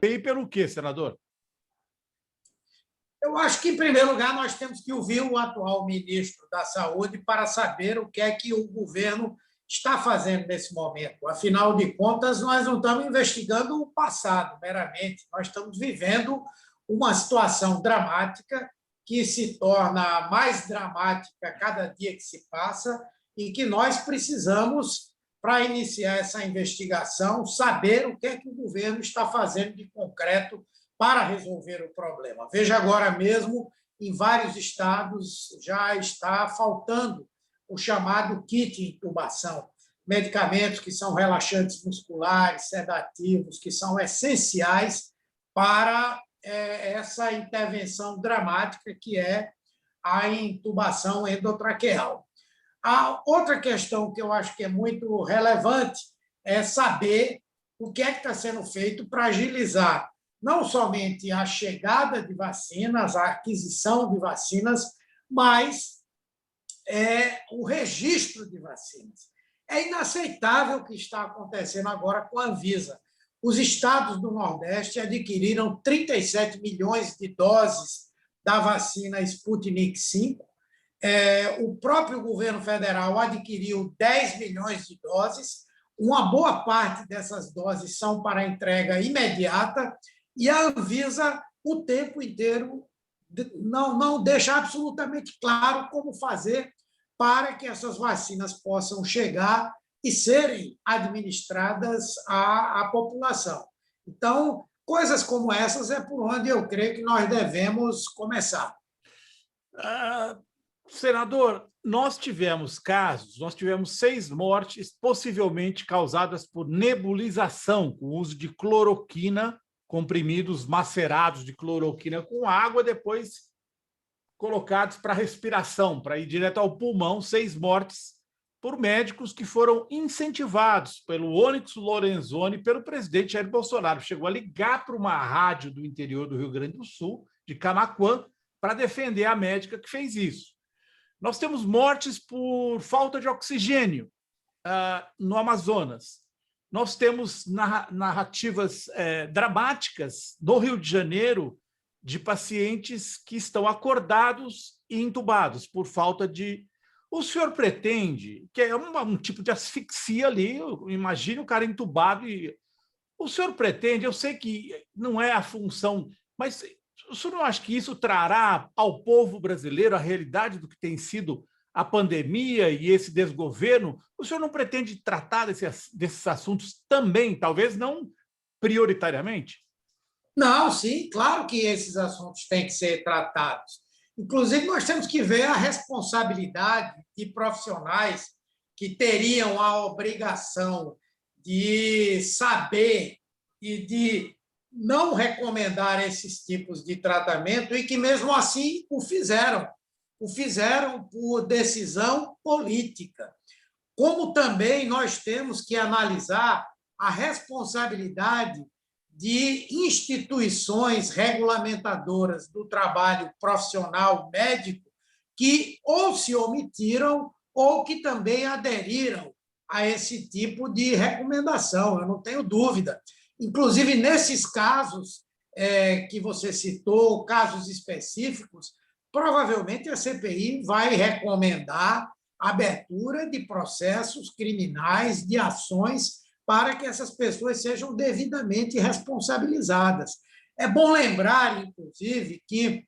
CPI pelo quê, senador? Eu acho que, em primeiro lugar, nós temos que ouvir o atual ministro da Saúde para saber o que é que o governo está fazendo nesse momento. Afinal de contas, nós não estamos investigando o passado meramente, nós estamos vivendo uma situação dramática que se torna mais dramática cada dia que se passa e que nós precisamos, para iniciar essa investigação, saber o que é que o governo está fazendo de concreto para resolver o problema. Veja, agora mesmo, em vários estados já está faltando o chamado kit intubação, medicamentos que são relaxantes musculares, sedativos, que são essenciais para essa intervenção dramática que é a intubação endotraqueal. A outra questão que eu acho que é muito relevante é saber o que é que está sendo feito para agilizar não somente a chegada de vacinas, a aquisição de vacinas, mas o registro de vacinas. É inaceitável o que está acontecendo agora com a Anvisa. Os estados do Nordeste adquiriram 37 milhões de doses da vacina Sputnik V. O próprio governo federal adquiriu 10 milhões de doses. Uma boa parte dessas doses são para entrega imediata, e a Anvisa, o tempo inteiro, não deixa absolutamente claro como fazer para que essas vacinas possam chegar e serem administradas à população. Então, coisas como essas é por onde eu creio que nós devemos começar. Senador, nós tivemos 6 mortes possivelmente causadas por nebulização, com uso de cloroquina, comprimidos macerados de cloroquina com água, depois colocados para respiração, para ir direto ao pulmão, 6 mortes por médicos que foram incentivados pelo Onyx Lorenzoni, pelo presidente Jair Bolsonaro. Chegou a ligar para uma rádio do interior do Rio Grande do Sul, de Camaquã, para defender a médica que fez isso. Nós temos mortes por falta de oxigênio no Amazonas. Nós temos narrativas dramáticas no Rio de Janeiro de pacientes que estão acordados e entubados por falta de... O senhor pretende, que é um tipo de asfixia ali, imagine o cara entubado e... O senhor pretende, eu sei que não é a função, mas o senhor não acha que isso trará ao povo brasileiro a realidade do que tem sido a pandemia e esse desgoverno? O senhor não pretende tratar desses assuntos também, talvez não prioritariamente? Não, sim, claro que esses assuntos têm que ser tratados. Inclusive, nós temos que ver a responsabilidade de profissionais que teriam a obrigação de saber e de não recomendar esses tipos de tratamento e que, mesmo assim, o fizeram. O fizeram por decisão política. Como também nós temos que analisar a responsabilidade de instituições regulamentadoras do trabalho profissional médico que ou se omitiram ou que também aderiram a esse tipo de recomendação, eu não tenho dúvida. Inclusive, nesses casos que você citou, casos específicos, provavelmente a CPI vai recomendar a abertura de processos criminais, de ações, para que essas pessoas sejam devidamente responsabilizadas. É bom lembrar, inclusive, que,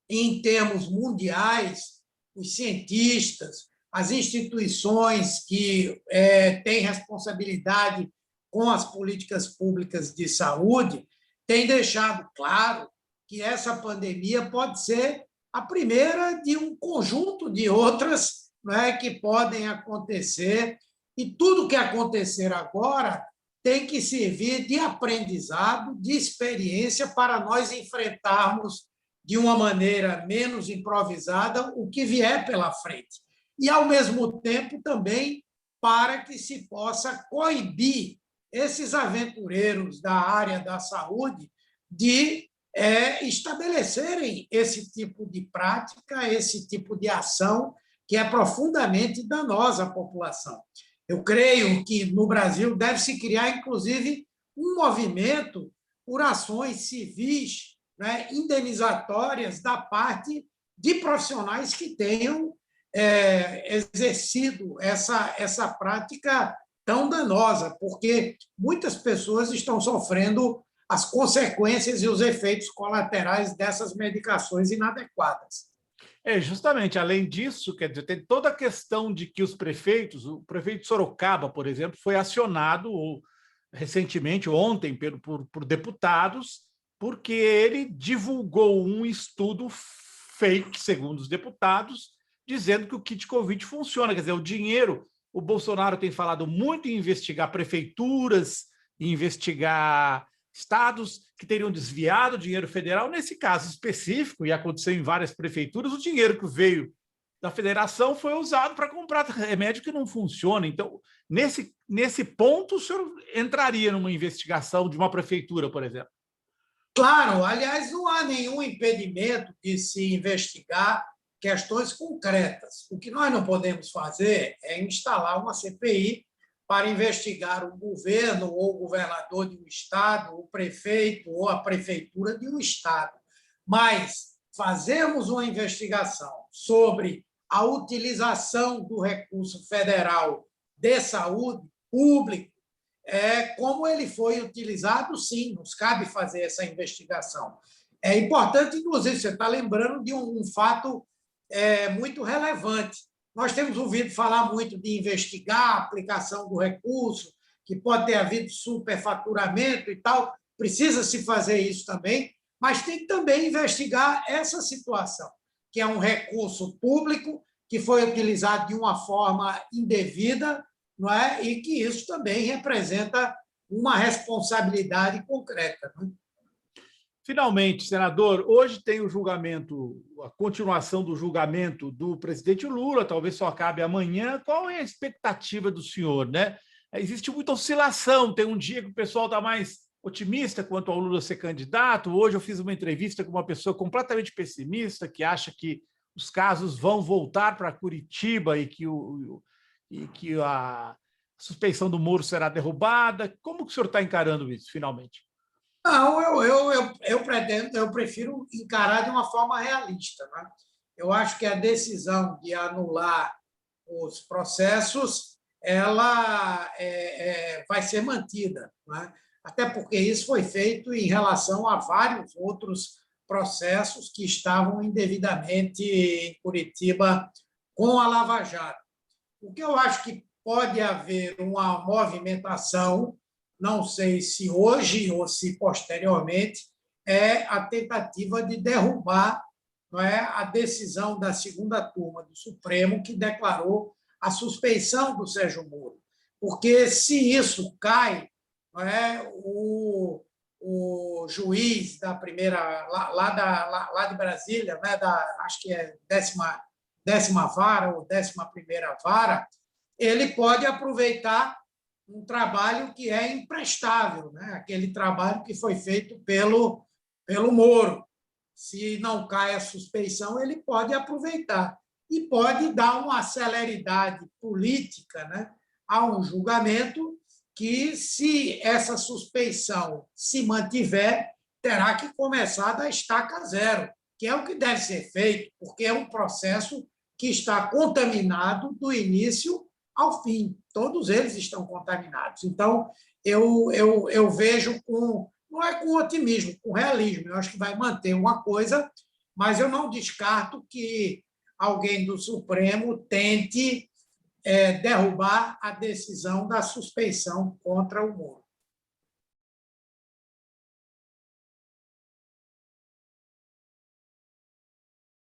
em termos mundiais, os cientistas, as instituições que têm responsabilidade com as políticas públicas de saúde têm deixado claro que essa pandemia pode ser a primeira de um conjunto de outras, que podem acontecer, e tudo que acontecer agora tem que servir de aprendizado, de experiência, para nós enfrentarmos de uma maneira menos improvisada o que vier pela frente. E, ao mesmo tempo, também para que se possa coibir esses aventureiros da área da saúde de estabelecerem esse tipo de prática, esse tipo de ação que é profundamente danosa à população. Eu creio que no Brasil deve-se criar, inclusive, um movimento por ações civis, né, indenizatórias da parte de profissionais que tenham exercido essa prática tão danosa, porque muitas pessoas estão sofrendo as consequências e os efeitos colaterais dessas medicações inadequadas. Justamente, além disso, quer dizer, tem toda a questão de que os prefeitos, o prefeito de Sorocaba, por exemplo, foi acionado recentemente, ontem, por deputados, porque ele divulgou um estudo fake, segundo os deputados, dizendo que o kit Covid funciona. Quer dizer, o dinheiro, o Bolsonaro tem falado muito em investigar prefeituras, em investigar estados que teriam desviado o dinheiro federal. Nesse caso específico, e aconteceu em várias prefeituras, o dinheiro que veio da federação foi usado para comprar remédio que não funciona. Então, nesse ponto, o senhor entraria numa investigação de uma prefeitura, por exemplo? Claro, aliás, não há nenhum impedimento de se investigar questões concretas. O que nós não podemos fazer é instalar uma CPI para investigar o governo ou o governador de um estado, o prefeito ou a prefeitura de um estado. Mas fazermos uma investigação sobre a utilização do recurso federal de saúde público, como ele foi utilizado, sim, nos cabe fazer essa investigação. É importante, inclusive, você está lembrando de um fato muito relevante. Nós temos ouvido falar muito de investigar a aplicação do recurso, que pode ter havido superfaturamento e tal, precisa-se fazer isso também, mas tem que também investigar essa situação, que é um recurso público que foi utilizado de uma forma indevida, não é? E que isso também representa uma responsabilidade concreta. Não é? Finalmente, senador, hoje tem o julgamento, a continuação do julgamento do presidente Lula, talvez só acabe amanhã. Qual é a expectativa do senhor, né? Existe muita oscilação, tem um dia que o pessoal está mais otimista quanto ao Lula ser candidato. Hoje eu fiz uma entrevista com uma pessoa completamente pessimista, que acha que os casos vão voltar para Curitiba e que a suspeição do Moro será derrubada. Como que o senhor está encarando isso, finalmente? Não, eu prefiro encarar de uma forma realista. Né? Eu acho que a decisão de anular os processos ela vai ser mantida. Né? Até porque isso foi feito em relação a vários outros processos que estavam indevidamente em Curitiba com a Lava Jato. O que eu acho que pode haver uma movimentação, não sei se hoje ou se posteriormente, é a tentativa de derrubar, não é, a decisão da segunda turma do Supremo, que declarou a suspeição do Sérgio Moro. Porque, se isso cai, não é, o juiz da primeira, lá de Brasília, né, acho que é 10ª vara ou 11ª vara, ele pode aproveitar um trabalho que é imprestável, né? Aquele trabalho que foi feito pelo Moro. Se não cai a suspeição, ele pode aproveitar e pode dar uma celeridade política, né, a um julgamento que, se essa suspeição se mantiver, terá que começar da estaca zero, que é o que deve ser feito, porque é um processo que está contaminado do início ao fim. Todos eles estão contaminados. Então, eu vejo não é com otimismo, com realismo. Eu acho que vai manter uma coisa, mas eu não descarto que alguém do Supremo tente derrubar a decisão da suspeição contra o Moro.